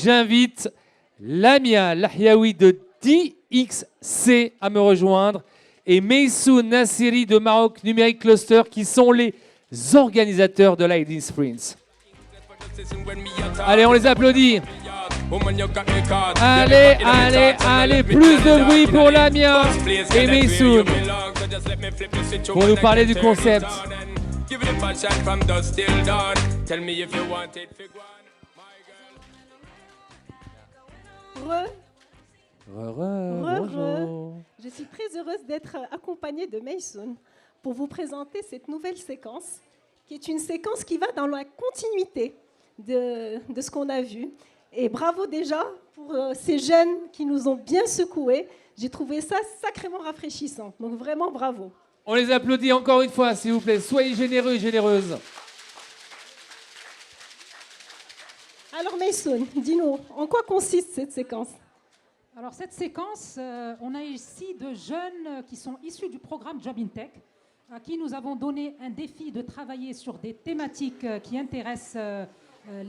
j'invite Lamia Lahiaoui de DXC à me rejoindre et Meissou Nassiri de Maroc Numérique Cluster qui sont les organisateurs de l'Idea Sprints. Allez, on les applaudit. Allez, allez, allez, plus de bruit pour Lamia et Meissou pour nous parler du concept. Bonjour. Je suis très heureuse d'être accompagnée de Meissou pour vous présenter cette nouvelle séquence, qui est une séquence qui va dans la continuité de ce qu'on a vu. Et bravo déjà pour ces jeunes qui nous ont bien secoués. J'ai trouvé ça sacrément rafraîchissant. Donc vraiment bravo. On les applaudit encore une fois, s'il vous plaît. Soyez généreux et généreuses. Alors Meissou, dis-nous, en quoi consiste cette séquence? Alors cette séquence, on a ici de jeunes qui sont issus du programme Job in Tech, à qui nous avons donné un défi de travailler sur des thématiques qui intéressent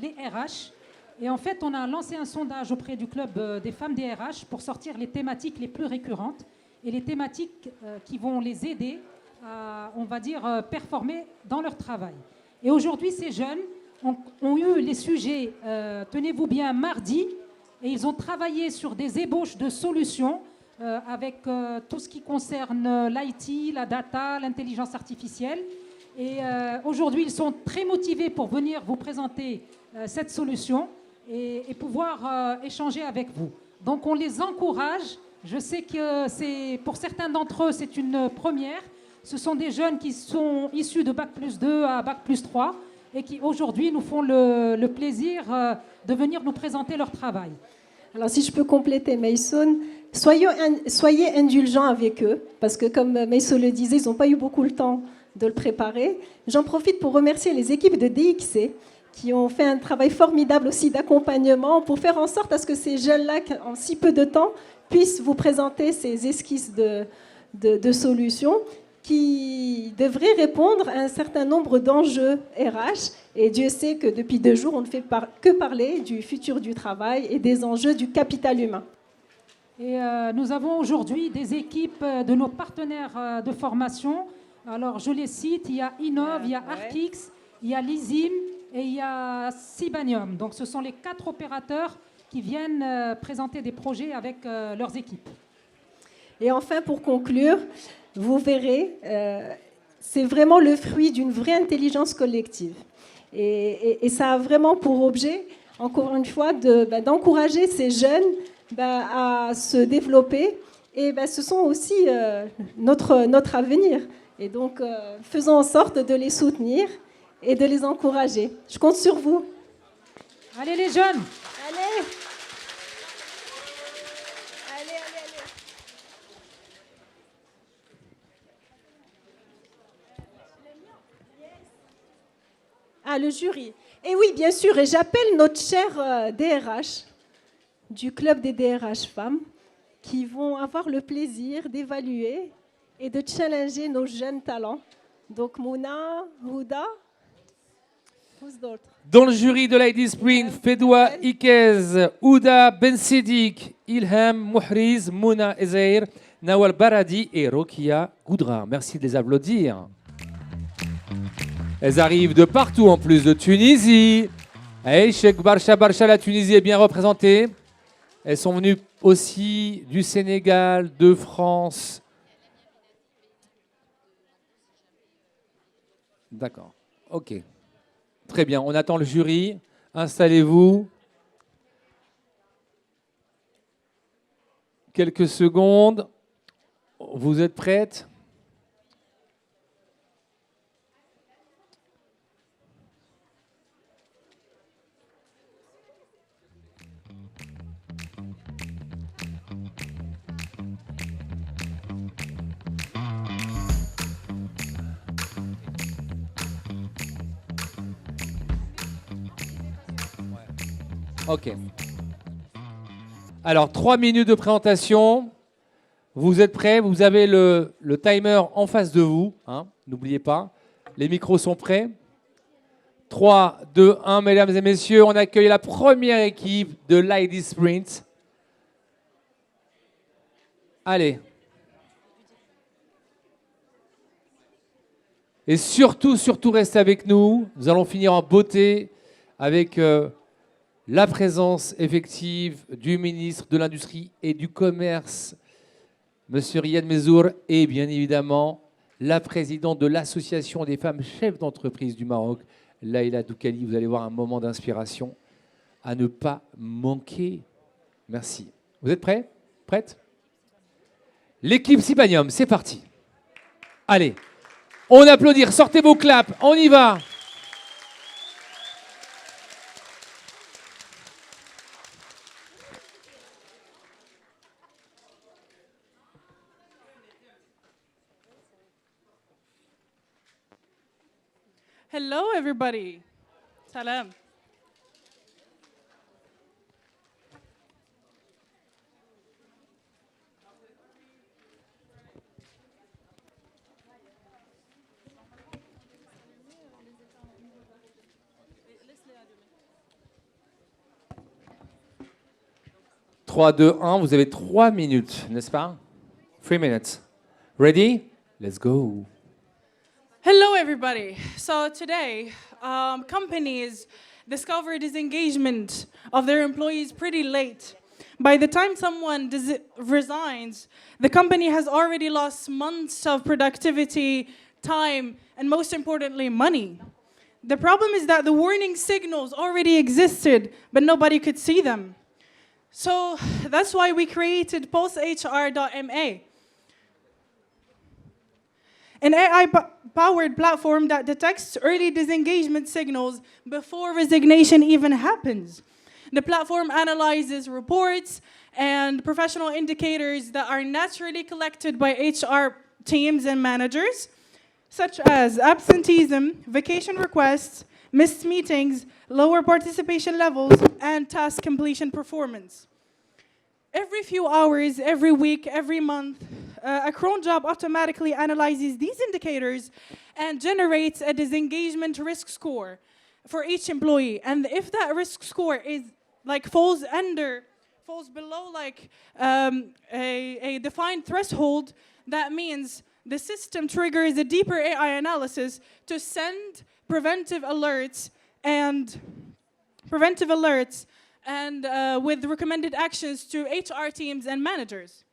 les RH. Et en fait, on a lancé un sondage auprès du club des femmes des RH pour sortir les thématiques les plus récurrentes et les thématiques qui vont les aider à, on va dire, performer dans leur travail. Et aujourd'hui, ces jeunes ont eu les sujets, tenez-vous bien, mardi, et ils ont travaillé sur des ébauches de solutions avec tout ce qui concerne l'IT, la data, l'intelligence artificielle. Et aujourd'hui, ils sont très motivés pour venir vous présenter cette solution et pouvoir échanger avec vous. Donc, on les encourage. Je sais que pour certains d'entre eux, c'est une première. Ce sont des jeunes qui sont issus de Bac+2 à Bac+3 et qui, aujourd'hui, nous font le plaisir de venir nous présenter leur travail. Alors, si je peux compléter, Meissou, soyez indulgents avec eux, parce que, comme Meissou le disait, ils n'ont pas eu beaucoup le temps de le préparer. J'en profite pour remercier les équipes de DXC, qui ont fait un travail formidable aussi d'accompagnement pour faire en sorte à ce que ces jeunes-là, en si peu de temps, puissent vous présenter ces esquisses de solutions qui devraient répondre à un certain nombre d'enjeux RH. Et Dieu sait que depuis 2 jours, on ne fait que parler du futur du travail et des enjeux du capital humain. Et nous avons aujourd'hui des équipes de nos partenaires de formation. Alors, je les cite, il y a Innov, il y a Artix, il y a Lizim et il y a Sibanium. Donc, ce sont les 4 opérateurs qui viennent présenter des projets avec leurs équipes. Et enfin, pour conclure, vous verrez, c'est vraiment le fruit d'une vraie intelligence collective. Et ça a vraiment pour objet, encore une fois, d'encourager ces jeunes à se développer. Et ce sont aussi notre avenir. Et donc, faisons en sorte de les soutenir et de les encourager. Je compte sur vous. Allez les jeunes! Allez! Ah, le jury. Et oui, bien sûr, et j'appelle notre chère DRH du club des DRH femmes qui vont avoir le plaisir d'évaluer et de challenger nos jeunes talents. Donc Mouna, Houda, who's d'autre? Dans le jury de l'Idea Sprint, Fedoua Ikez, Houda Bensidik, Ilham Mouhriz, Mouna Ezeir, Nawal Baradi et Rokia Goudra. Merci de les applaudir. Elles arrivent de partout, en plus de Tunisie. Hey, Cheikh Barcha, la Tunisie est bien représentée. Elles sont venues aussi du Sénégal, de France. D'accord, ok. Très bien, on attend le jury. Installez-vous. Quelques secondes. Vous êtes prêtes ? Ok. Alors, 3 minutes de présentation. Vous êtes prêts? Vous avez le timer en face de vous. Hein, n'oubliez pas. Les micros sont prêts. 3, 2, 1, mesdames et messieurs, on accueille la première équipe de Lady Sprint. Allez. Et surtout, restez avec nous. Nous allons finir en beauté avec la présence effective du ministre de l'Industrie et du Commerce, M. Riyad Mezour, et bien évidemment la présidente de l'Association des femmes chefs d'entreprise du Maroc, Laïla Doukali. Vous allez voir un moment d'inspiration à ne pas manquer. Merci. Vous êtes prêts? Prête? L'équipe Sibanium, c'est parti. Allez, on applaudit, sortez vos claps, on y va. Hello, everybody. Salam. Trois, 2, 1, vous avez 3 minutes, n'est-ce pas? 3 minutes. Ready? Let's go. Hello, everybody. So today, companies discover disengagement of their employees pretty late. By the time someone resigns, the company has already lost months of productivity, time, and most importantly, money. The problem is that the warning signals already existed, but nobody could see them. So that's why we created PulseHR.ma, an AI-powered platform that detects early disengagement signals before resignation even happens. The platform analyzes reports and professional indicators that are naturally collected by HR teams and managers, such as absenteeism, vacation requests, missed meetings, lower participation levels, and task completion performance. Every few hours, every week, every month, a cron job automatically analyzes these indicators and generates a disengagement risk score for each employee. And if that risk score is falls below a defined threshold, that means the system triggers a deeper AI analysis to send preventive alerts and with recommended actions to HR teams and managers.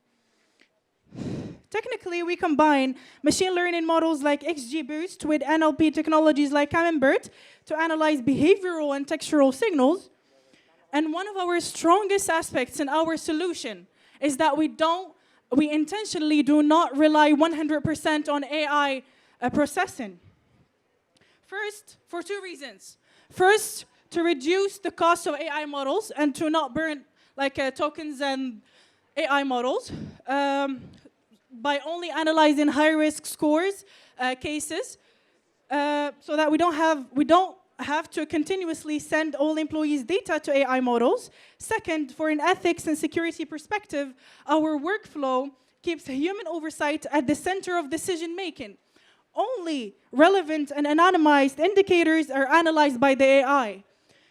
Technically, we combine machine learning models like XGBoost with NLP technologies like Camembert to analyze behavioral and textural signals. And one of our strongest aspects in our solution is that we intentionally do not rely 100% on AI processing. First, for 2 reasons. First, to reduce the cost of AI models and to not burn tokens and AI models by only analyzing high-risk scores cases, so that we don't have to continuously send all employees' data to AI models. Second, for an ethics and security perspective, our workflow keeps human oversight at the center of decision-making. Only relevant and anonymized indicators are analyzed by the AI,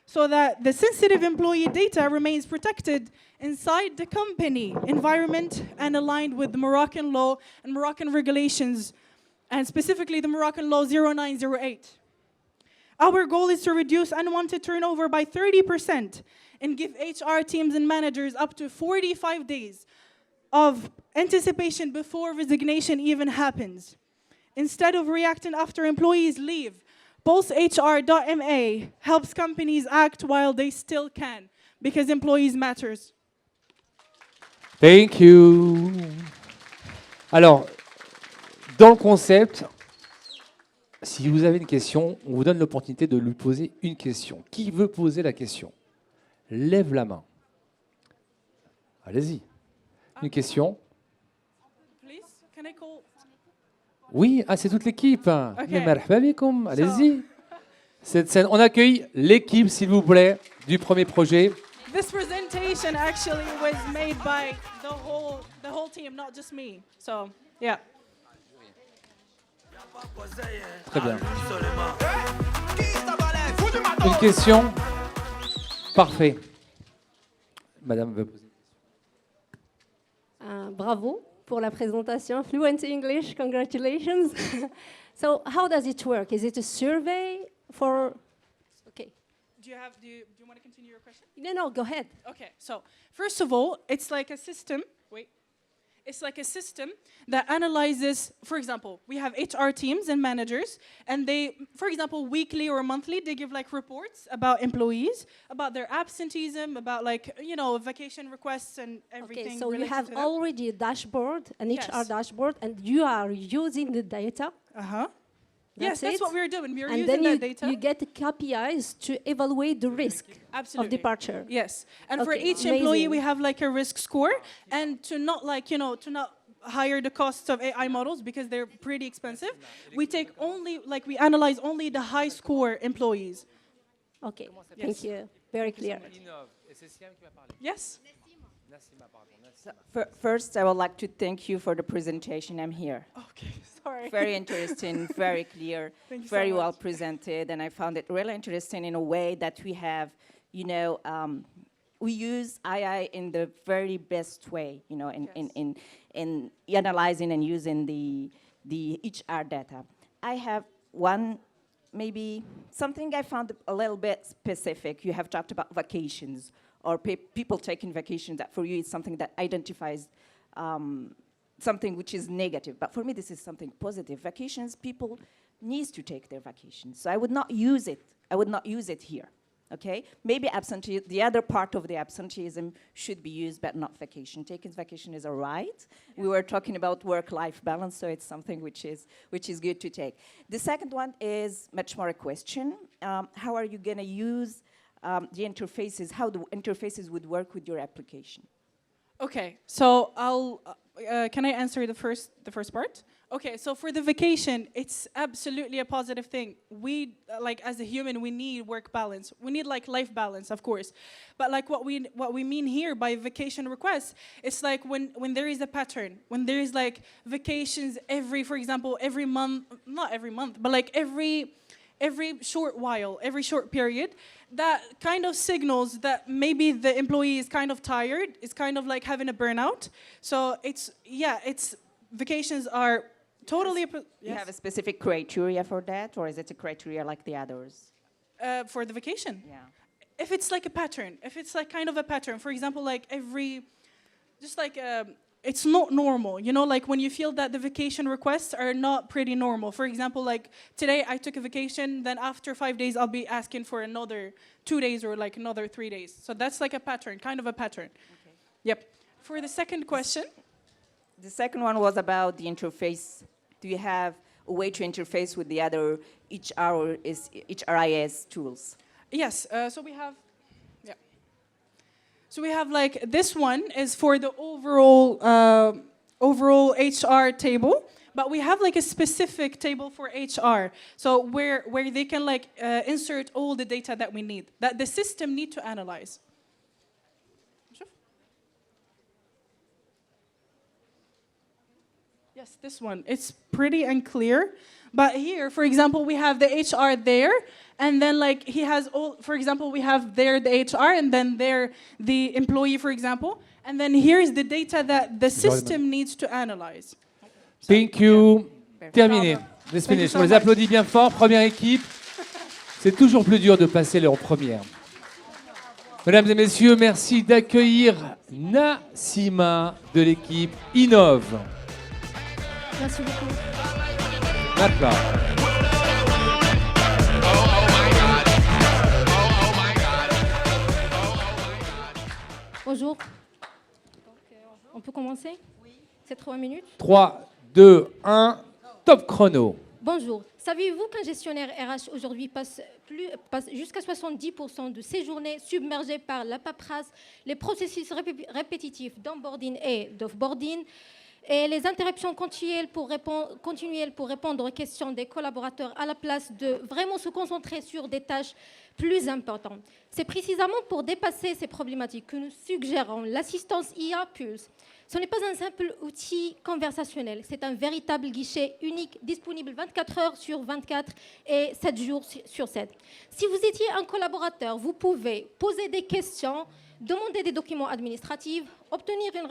so that the sensitive employee data remains protected inside the company environment and aligned with the Moroccan law and Moroccan regulations, and specifically the Moroccan law 0908. Our goal is to reduce unwanted turnover by 30% and give HR teams and managers up to 45 days of anticipation before resignation even happens. Instead of reacting after employees leave, PulseHR.ma helps companies act while they still can, because employees matters. Thank you. Alors, dans le concept, si vous avez une question, on vous donne l'opportunité de lui poser une question. Qui veut poser la question? Lève la main. Allez-y. Une question? Please, can I call? Oui, c'est toute l'équipe. Okay. Mais marhaba bikoum, allez-y. Cette scène, on accueille l'équipe, s'il vous plaît, du premier projet. This presentation actually was made by the whole team, not just me. So, yeah. Très bien. Une question? Parfait. Madame veut poser. Bravo pour la présentation. Fluent English, congratulations. So how does it work? Is it a survey for... Okay. Do you want to continue your question? No, go ahead. Okay, so first of all, it's like a system. Wait. It's like a system that analyzes, for example, we have HR teams and managers, and they, for example, weekly or monthly, they give like reports about employees, about their absenteeism, about like, you know, vacation requests and everything. Okay, so you related have to that. already a dashboard, an Yes. HR dashboard, and you are using the data. Uh-huh. Yes, that's it. what we're doing. We're And using then that data. you get the KPIs to evaluate the risk of Absolutely. departure. Yes, and for Okay, each employee, amazing. we have like a risk score, and to not like, you know, to not hire the costs of AI models because they're pretty expensive, we take only, like we analyze only the high score employees. Okay, Yes. thank you. Very clear. Yes? First, I would like to thank you for the presentation. I'm here. Okay, sorry. Very interesting, very clear, Thank you so very well much. presented, and I found it really interesting in a way that we have, you know, we use AI in the very best way, you know, in analyzing and using the HR data. I have one, maybe something I found a little bit specific. You have talked about vacations or people taking vacations. That for you is something that identifies something which is negative. But for me, this is something positive. Vacations, people need to take their vacations. So I would not use it. I would not use it here. Okay? Maybe the other part of the absenteeism should be used, but not vacation. Taking vacation is a right. We were talking about work-life balance, so it's something which is good to take. The second one is much more a question. How are you going to use the interfaces? How the interfaces would work with your application? Okay, so can I answer the first part? Okay, so for the vacation, it's absolutely a positive thing. We, like as a human, we need work balance. We need like life balance, of course. But like what we mean here by vacation requests, it's like when there is a pattern, when there is like vacations for example, every month, not every month, but like every short while, every short period, that kind of signals that maybe the employee is kind of tired, is kind of like having a burnout. So vacations are totally... You have a specific criteria for that, or is it a criteria like the others? For the vacation? Yeah. If it's like a pattern, if it's like kind of a pattern, for example, like it's not normal, you know, like when you feel that the vacation requests are not pretty normal. For example, like today I took a vacation, then after 5 days I'll be asking for another 2 days or like another 3 days. So that's like a pattern, kind of a pattern. Okay. Yep. For the second question. The second one was about the interface. Do you have a way to interface with the other HRIS tools? Yes, so we have... So we have like this one is for the overall HR table, but we have like a specific table for HR. So where they can like insert all the data that we need, that the system need to analyze. Yes, this one. It's pretty unclear. But here, for example, we have the HR there, and then like he has all, for example, we have there the HR, and then there the employee, for example. And then here is the data that the system needs to analyze. Thank you. Terminé. Let's Thank you finish. so On les much. applaudit bien fort. Première équipe. C'est toujours plus dur de passer leur première. Mesdames et messieurs, merci d'accueillir Nassima de l'équipe Innov. Merci beaucoup. Maintenant. Bonjour. On peut commencer? Oui. C'est 3 minutes. 3, 2, 1, top chrono. Bonjour. Saviez-vous qu'un gestionnaire RH aujourd'hui passe jusqu'à 70% de ses journées submergées par la paperasse, les processus répétitifs d'onboarding et d'offboarding, Et les interruptions continuelles pour répondre aux questions des collaborateurs à la place de vraiment se concentrer sur des tâches plus importantes. C'est précisément pour dépasser ces problématiques que nous suggérons l'assistance IA Pulse. Ce n'est pas un simple outil conversationnel, c'est un véritable guichet unique disponible 24 heures sur 24 et 7 jours sur 7. Si vous étiez un collaborateur, vous pouvez poser des questions, demander des documents administratifs, obtenir une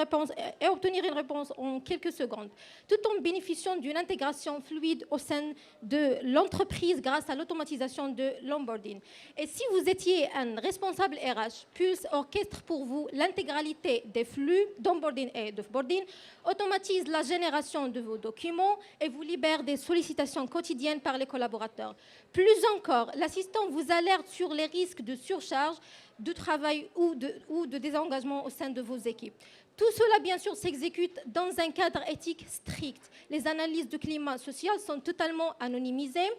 réponse en quelques secondes, tout en bénéficiant d'une intégration fluide au sein de l'entreprise grâce à l'automatisation de l'onboarding. Et si vous étiez un responsable RH, Pulse orchestre pour vous l'intégralité des flux d'onboarding et d'offboarding, automatise la génération de vos documents et vous libère des sollicitations quotidiennes par les collaborateurs. Plus encore, l'assistant vous alerte sur les risques de surcharge de travail ou de désengagement au sein de vos équipes. Tout cela, bien sûr, s'exécute dans un cadre éthique strict. Les analyses de climat social sont totalement anonymisées.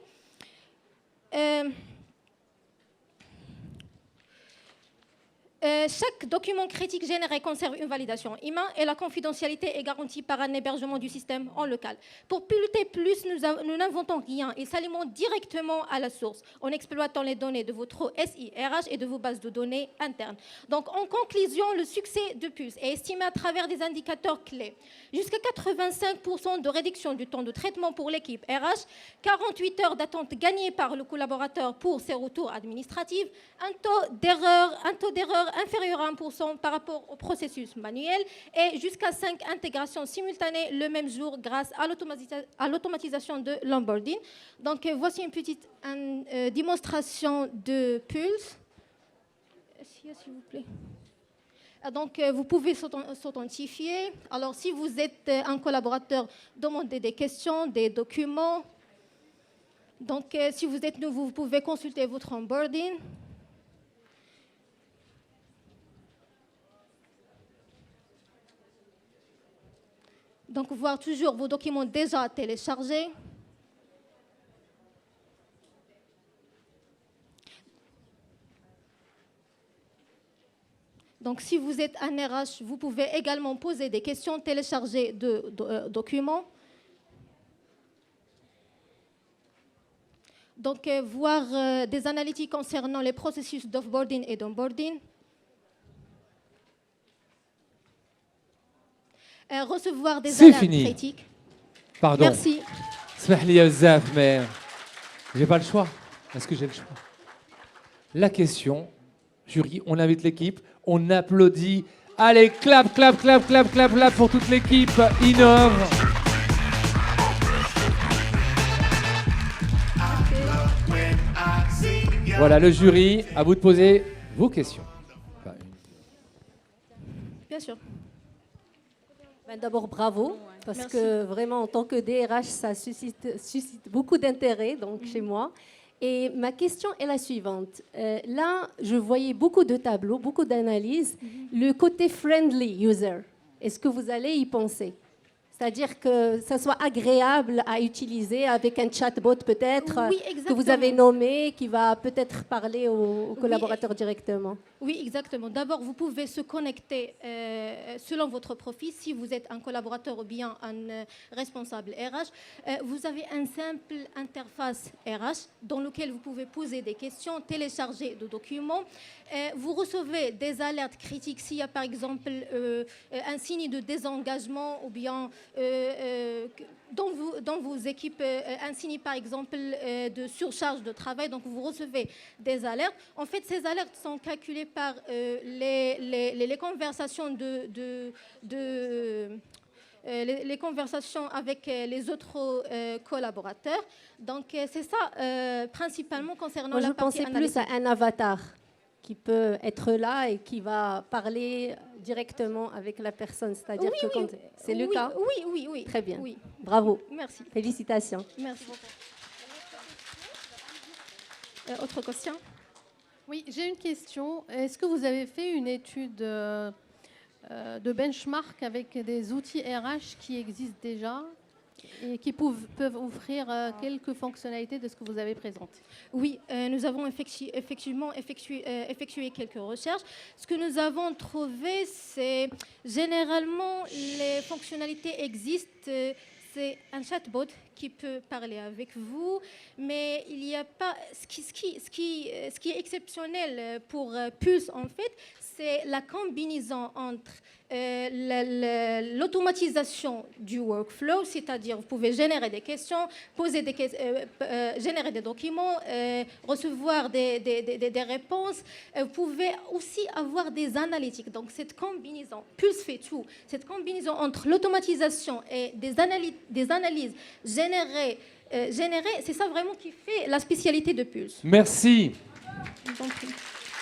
Chaque document critique généré conserve une validation humaine et la confidentialité est garantie par un hébergement du système en local. Pour piloter plus, nous n'inventons rien. Il s'alimente directement à la source en exploitant les données de votre SIRH et de vos bases de données internes. Donc, en conclusion, le succès de Pulse est estimé à travers des indicateurs clés. Jusqu'à 85% de réduction du temps de traitement pour l'équipe RH, 48 heures d'attente gagnées par le collaborateur pour ses retours administratifs, un taux d'erreur inférieur à 1% par rapport au processus manuel et jusqu'à 5 intégrations simultanées le même jour grâce à l'automatisation de l'onboarding. Donc, voici une petite démonstration de Pulse. S'il vous plaît. Donc, vous pouvez s'authentifier. Alors, si vous êtes un collaborateur, demandez des questions, des documents. Donc, si vous êtes nouveau, vous pouvez consulter votre onboarding. Donc, voir toujours vos documents déjà téléchargés. Donc, si vous êtes un RH, vous pouvez également poser des questions, télécharger de documents. Donc, voir des analytiques concernant les processus d'offboarding et d'onboarding. Recevoir des alertes critiques. Pardon. Merci. اسمح لي بزاف mais j'ai pas le choix. Est-ce que j'ai le choix? La question, jury, on invite l'équipe, on applaudit. Allez, clap, clap, clap, clap, clap, clap pour toute l'équipe Innov. Voilà le jury, à vous de poser vos questions. Bien sûr. D'abord, bravo, parce Merci. que vraiment, en tant que DRH, ça suscite beaucoup d'intérêt chez moi. Et ma question est la suivante. Là, je voyais beaucoup de tableaux, beaucoup d'analyses. Le côté friendly user, est-ce que vous allez y penser? C'est-à-dire que ça soit agréable à utiliser avec un chatbot peut-être Oui, que vous avez nommé, qui va peut-être parler aux collaborateurs directement. Oui, exactement. D'abord, vous pouvez se connecter selon votre profil. Si vous êtes un collaborateur ou bien un responsable RH, vous avez une simple interface RH dans laquelle vous pouvez poser des questions, télécharger des documents. Vous recevez des alertes critiques s'il y a par exemple un signe de désengagement ou bien dans vos équipes un signe par exemple de surcharge de travail. Donc vous recevez des alertes. En fait, ces alertes sont calculées par les conversations les conversations avec les autres collaborateurs. Donc c'est ça principalement concernant la partie analytique. Moi, je pensais plus à un avatar qui peut être là et qui va parler directement avec la personne. C'est-à-dire que c'est le cas. Oui. Très bien. Oui. Bravo. Merci. Félicitations. Merci. Autre question? Oui, j'ai une question. Est-ce que vous avez fait une étude de benchmark avec des outils RH qui existent déjà et qui peuvent offrir quelques fonctionnalités de ce que vous avez présenté. Oui, nous avons effectivement effectué quelques recherches. Ce que nous avons trouvé, c'est généralement les fonctionnalités existent. C'est un chatbot qui peut parler avec vous, mais il n'y a pas. Ce qui est exceptionnel pour Pulse, en fait, c'est la combinaison entre l'automatisation du workflow, c'est-à-dire vous pouvez générer des questions, générer des documents, recevoir des réponses. Vous pouvez aussi avoir des analytiques. Donc cette combinaison, Pulse fait tout, cette combinaison entre l'automatisation et des analyses générées, c'est ça vraiment qui fait la spécialité de Pulse. Merci.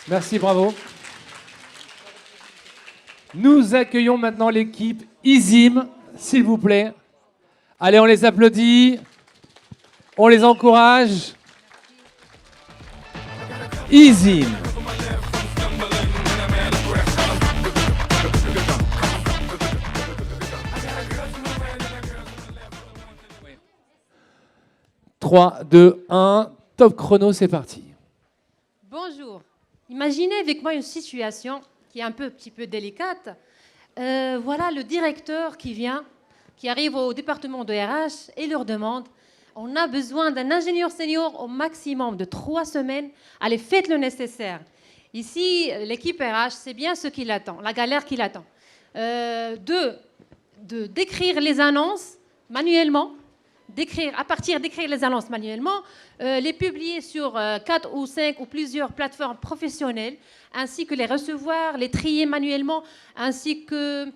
Merci, bravo. Nous accueillons maintenant l'équipe ISIM, s'il vous plaît. Allez, on les applaudit. On les encourage. ISIM. Trois, 2, 1, top chrono, c'est parti. Bonjour. Imaginez avec moi une situation qui est un petit peu délicate. Voilà le directeur qui arrive au département de RH et leur demande on a besoin d'un ingénieur senior au maximum de 3 semaines. Allez, faites le nécessaire. Ici, l'équipe RH, c'est bien ce qui l'attend, la galère qui l'attend. D'écrire les annonces manuellement, d'écrire les annonces manuellement, les publier sur 4 ou 5 ou plusieurs plateformes professionnelles, ainsi que les recevoir, les trier manuellement, ainsi que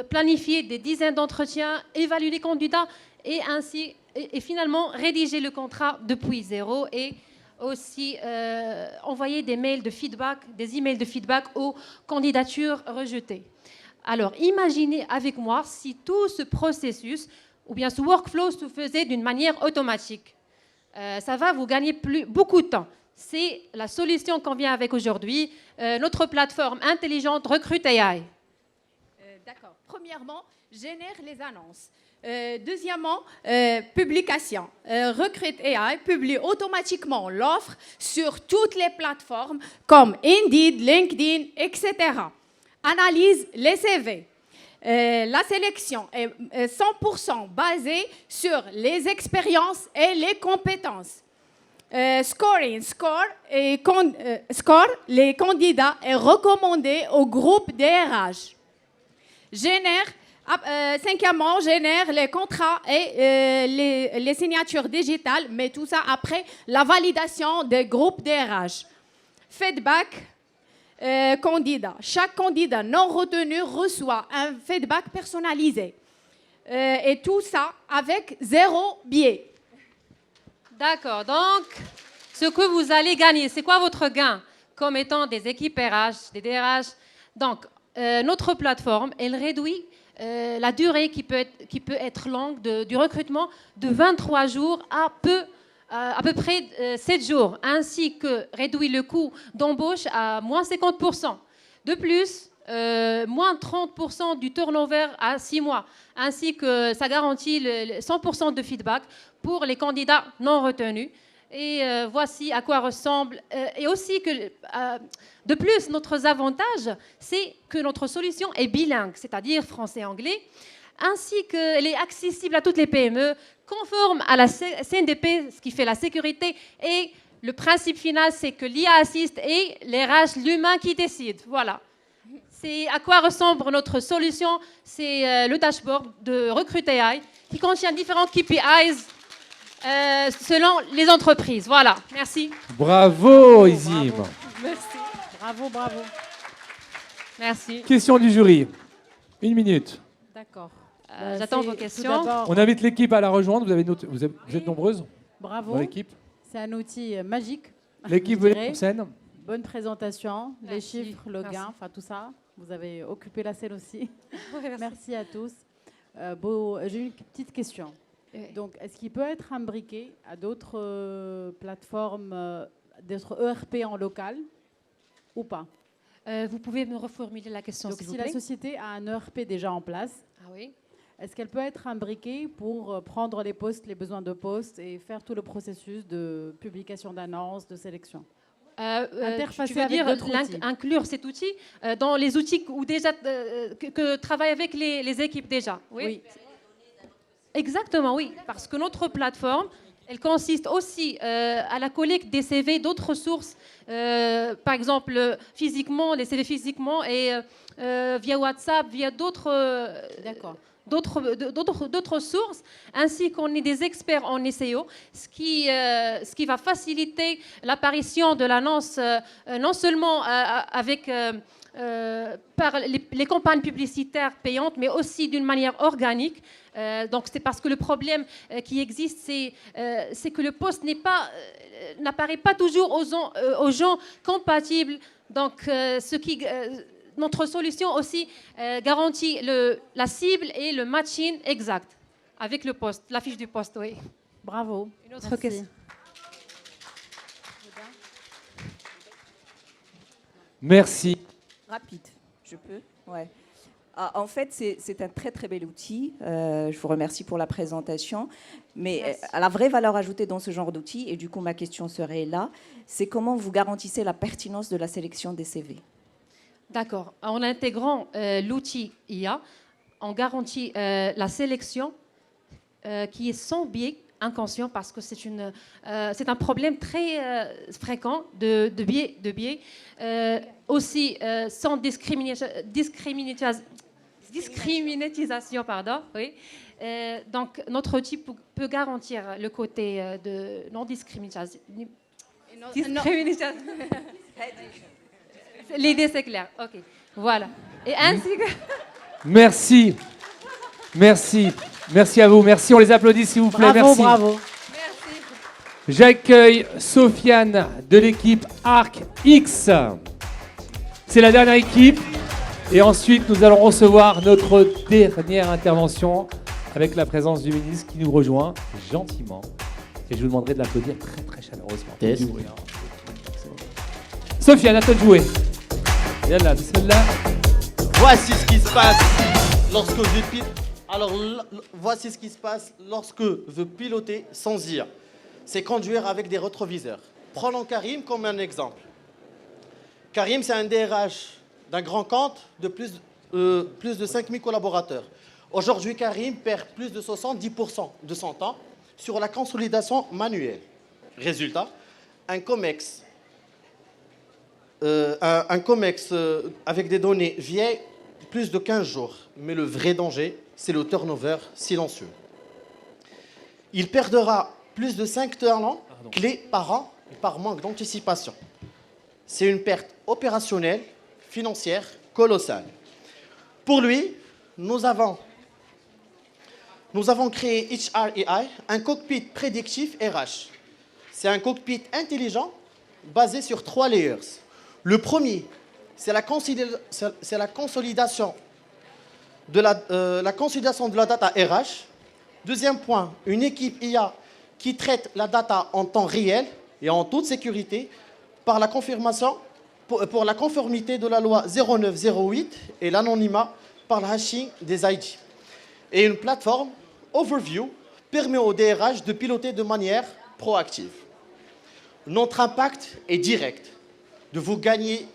planifier des dizaines d'entretiens, évaluer les candidats et finalement rédiger le contrat depuis zéro et aussi envoyer des emails de feedback aux candidatures rejetées. Alors, imaginez avec moi si tout ce processus ou bien ce workflow se faisait d'une manière automatique. Ça va vous gagner beaucoup de temps. C'est la solution qu'on vient avec aujourd'hui, notre plateforme intelligente Recruit AI. D'accord. Premièrement, génère les annonces. Deuxièmement, publication. Recruit AI publie automatiquement l'offre sur toutes les plateformes comme Indeed, LinkedIn, etc. Analyse les CV. La sélection est 100% basée sur les expériences et les compétences. Score les candidats est recommandé au groupe DRH. Cinquièmement, génère les contrats et les signatures digitales, mais tout ça après la validation des groupes DRH. Feedback. Candidat. Chaque candidat non retenu reçoit un feedback personnalisé. Et tout ça avec 0 biais. D'accord. Donc, ce que vous allez gagner, c'est quoi votre gain comme étant des équipes RH, des DRH? Donc, notre plateforme, elle réduit la durée qui peut être longue du recrutement de 23 jours à peu près 7 jours, ainsi que réduit le coût d'embauche à moins 50%. De plus, moins 30% du turnover à 6 mois, ainsi que ça garantit 100% de feedback pour les candidats non retenus. Et voici à quoi ressemble. Et aussi que, de plus, notre avantage, c'est que notre solution est bilingue, c'est-à-dire français-anglais, ainsi qu'elle est accessible à toutes les PME, conforme à la CNDP, ce qui fait la sécurité. Et le principe final, c'est que l'IA assiste et les RH, l'humain qui décide. Voilà. C'est à quoi ressemble notre solution. C'est le dashboard de Recruit AI qui contient différents KPIs selon les entreprises. Voilà. Merci. Bravo, Isim. Merci. Bravo. Merci. Question du jury. 1 minute. D'accord. J'attends vos questions. On invite l'équipe à la rejoindre. Vous êtes nombreuses Bravo. dans l'équipe. C'est un outil magique. L'équipe, je venez dirais. sur scène. Bonne présentation, les Merci. chiffres, le Merci. gain, enfin tout ça. Vous avez occupé la scène aussi. Merci. Merci à tous. J'ai une petite question. Donc, est-ce qu'il peut être imbriqué à d'autres plateformes, d'autres ERP en local ou pas? Vous pouvez me reformuler la question, Donc, s'il si vous la plaît? société a un ERP déjà en place, Ah oui. est-ce qu'elle peut être imbriquée pour prendre les postes, les besoins de postes et faire tout le processus de publication d'annonces, de sélection? Tu veux dire inclure cet outil dans les outils où déjà, que travaillent avec les équipes déjà. Oui. Exactement, oui. Parce que notre plateforme, elle consiste aussi à la collecte des CV d'autres sources, par exemple physiquement, les CV physiquement et via WhatsApp, via d'autres sources, ainsi qu'on est des experts en SEO, ce qui va faciliter l'apparition de l'annonce non seulement par les campagnes publicitaires payantes, mais aussi d'une manière organique. Donc c'est parce que le problème qui existe, c'est que le poste n'apparaît pas toujours aux gens compatibles. Donc notre solution aussi garantit la cible et le matching exact avec le poste, la fiche du poste. Oui. Bravo. Une autre question. Merci. Rapide, je peux? Ouais. En fait, c'est un très très bel outil. Je vous remercie pour la présentation. Mais la vraie valeur ajoutée dans ce genre d'outil, et du coup ma question serait là, c'est comment vous garantissez la pertinence de la sélection des CV? D'accord. En intégrant l'outil IA, on garantit la sélection qui est sans biais inconscient, parce que c'est un problème très fréquent de biais. Aussi sans discriminatisation, pardon. Oui. Donc notre outil peut garantir le côté de non-discrimination. L'idée, c'est clair. OK. Voilà. Et ainsi que... Merci. Merci. Merci à vous. Merci. On les applaudit, s'il vous plaît. Bravo, merci. Bravo. Merci. J'accueille Sofiane de l'équipe Arc X. C'est la dernière équipe. Et ensuite, nous allons recevoir notre dernière intervention avec la présence du ministre qui nous rejoint gentiment. Et je vous demanderai de l'applaudir très très chaleureusement. Yes. Sofiane, à toi de jouer. Yalla, celle-là. Voici ce qui se passe lorsque je pilote. Alors, voici ce qui se passe lorsque je piloter sans IA. C'est conduire avec des rétroviseurs. Prenons Karim comme un exemple. Karim, c'est un DRH d'un grand compte de plus de 5000 collaborateurs. Aujourd'hui, Karim perd plus de 70% de son temps sur la consolidation manuelle. Résultat, un COMEX avec des données vieilles, plus de 15 jours. Mais le vrai danger, c'est le turnover silencieux. Il perdra plus de 5 talents clés par an par manque d'anticipation. C'est une perte opérationnelle, financière, colossale. Pour lui, nous avons créé HRAI, un cockpit prédictif RH. C'est un cockpit intelligent basé sur 3 layers. Le premier, c'est la consolidation de la data RH. Deuxième point, une équipe IA qui traite la data en temps réel et en toute sécurité pour la conformité de la loi 0908 et l'anonymat par le hashing des ID. Et une plateforme Overview permet au DRH de piloter de manière proactive. Notre impact est direct, de vous gagner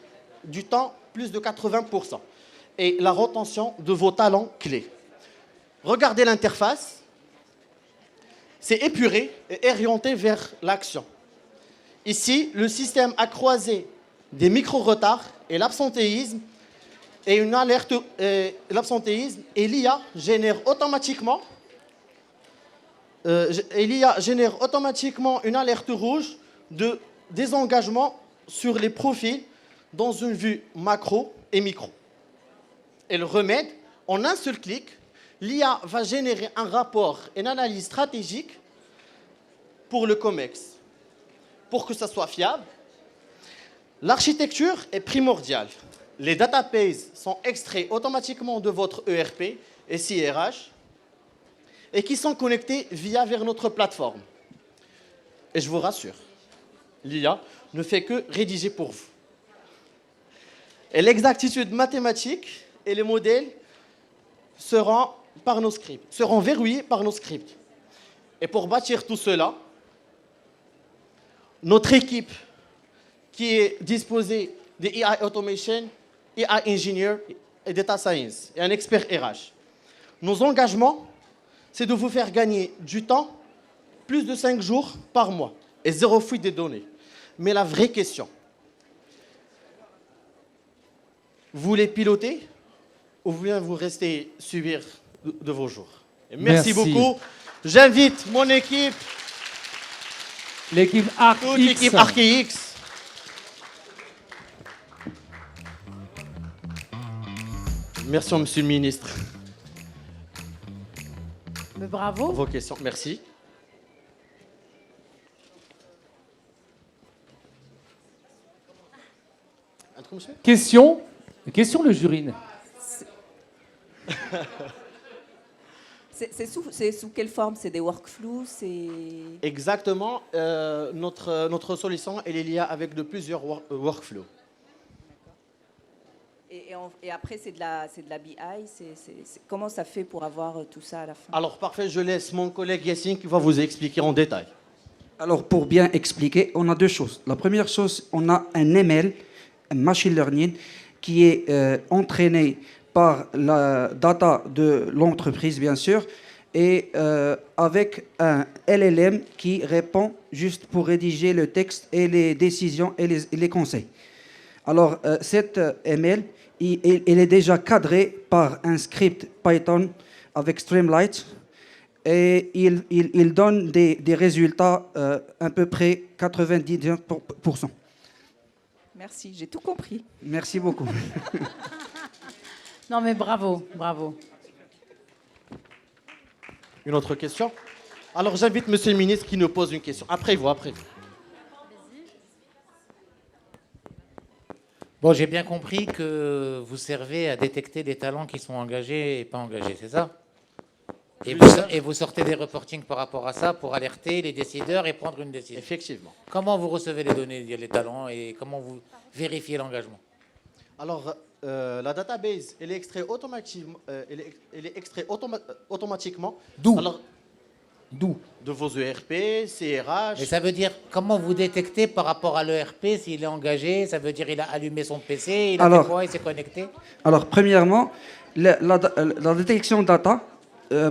du temps plus de 80% et la retention de vos talents clés. Regardez l'interface, c'est épuré et orienté vers l'action. Ici, le système a croisé des micro-retards et l'absentéisme et une alerte l'absentéisme et l'IA génère automatiquement une alerte rouge de désengagement sur les profils dans une vue macro et micro. Et le remède, en un seul clic, l'IA va générer un rapport, une analyse stratégique pour le COMEX. Pour que ça soit fiable, l'architecture est primordiale. Les databases sont extraits automatiquement de votre ERP et SIRH et qui sont connectés vers notre plateforme. Et je vous rassure, l'IA ne fait que rédiger pour vous. Et l'exactitude mathématique et les modèles seront par nos scripts, seront verrouillés par nos scripts. Et pour bâtir tout cela, notre équipe qui est disposée de AI Automation, AI Engineer et Data Science et un expert RH. Nos engagements, c'est de vous faire gagner du temps, plus de 5 jours par mois et 0 fuite des données. Mais la vraie question, vous les pilotez ou bien vous restez subir de vos jours? Et merci beaucoup. J'invite mon équipe, l'équipe ArcX. Toute l'équipe ArcX. Merci, monsieur le ministre. Mais bravo. Vos questions, merci. Question le jury. C'est sous quelle forme? C'est des workflows? Exactement. Notre solution, elle est liée avec de plusieurs workflows. Et après, c'est de la BI. Comment ça fait pour avoir tout ça à la fin? Alors, parfait, je laisse mon collègue Yassine qui va vous expliquer en détail. Alors, pour bien expliquer, on a deux choses. La première chose, on a un ML, un machine learning, qui est entraîné par la data de l'entreprise, bien sûr, et avec un LLM qui répond juste pour rédiger le texte et les décisions et les conseils. Alors, cette ML, il est déjà cadré par un script Python avec Streamlit et il donne des résultats à peu près 90%. Merci, j'ai tout compris. Merci beaucoup. Non mais bravo, bravo. Une autre question? Alors j'invite monsieur le ministre qui nous pose une question. Après vous. Bon, j'ai bien compris que vous servez à détecter les talents qui sont engagés et pas engagés, c'est ça? Et vous sortez des reportings par rapport à ça pour alerter les décideurs et prendre une décision. Effectivement. Comment vous recevez les données, les talents, et comment vous vérifiez l'engagement? Alors, la database, elle est extraite automatiquement. D'où? D'où? De vos ERP, CRH. Et ça veut dire, comment vous détectez par rapport à l'ERP s'il est engagé? Ça veut dire qu'il a allumé son PC, il a fait quoi, il s'est connecté? Alors, premièrement, la détection data,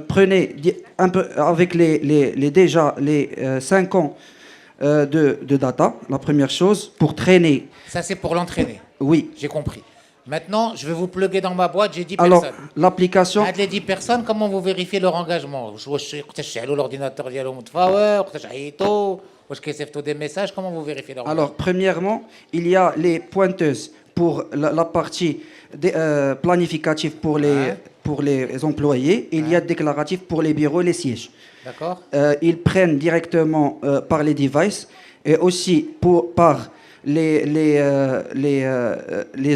prenez un peu avec déjà les 5 ans de data, la première chose, pour traîner. Ça, c'est pour l'entraîner? Oui. J'ai compris. Maintenant, je vais vous plugger dans ma boîte, j'ai 10 Alors, personnes. l'application... Les 10 personnes, comment vous vérifiez leur engagement? L'ordinateur ديالهم متفاور, des messages, comment vous vérifiez leur engagement? Alors, premièrement, il y a les pointeuses pour la partie planificative pour les employés. Il y a déclaratif pour les bureaux et les sièges. D'accord. Ils prennent directement par les devices et aussi par les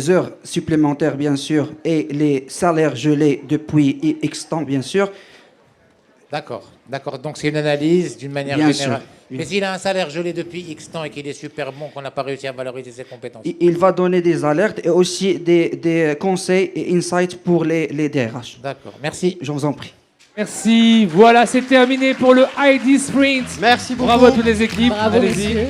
heures supplémentaires, bien sûr, et les salaires gelés depuis X temps, bien sûr. D'accord, d'accord. Donc c'est une analyse d'une manière Bien générale. sûr. Mais s'il a un salaire gelé depuis X temps et qu'il est super bon, qu'on n'a pas réussi à valoriser ses compétences. Il va donner des alertes et aussi des conseils et insights pour les DRH. D'accord, merci. Je vous en prie. Merci. Voilà, c'est terminé pour le ID Sprint. Merci beaucoup. Bravo à toutes les équipes. Bravo, Allez-y. messieurs.